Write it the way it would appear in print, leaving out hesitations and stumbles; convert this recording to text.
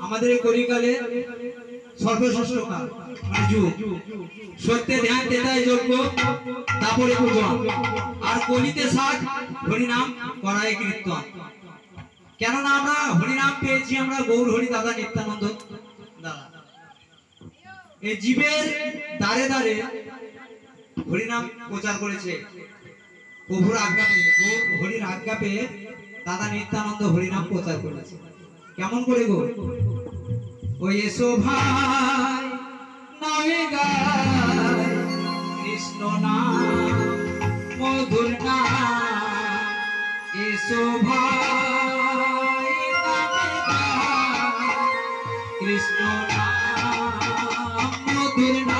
আমাদের কলিকালে সর্বশ্রেষ্ঠ কাল মানে যুগ। সত্যে ধ্যান তেতাই যজ্ঞ তারপরে পূজন আর কলিতে সাজ হরিনাম করায় কীর্তন। কেননা আমরা হরিনাম পেয়েছি আমরা গৌর হরি দাদা নিত্যানন্দ দাদা। এই জীবের দ্বারে দ্বারে হরিনাম প্রচার করেছে প্রভুর আজ্ঞা পেয়ে, হরির আজ্ঞা পেয়ে দাদা নিত্যানন্দ হরিনাম প্রচার করেছে। কেমন করে গো? ওই এসো ভাই নামে গায় কৃষ্ণ নাম মধুর নাম, এসো ভাই নামে গায় কৃষ্ণ নাম মধুর নাম।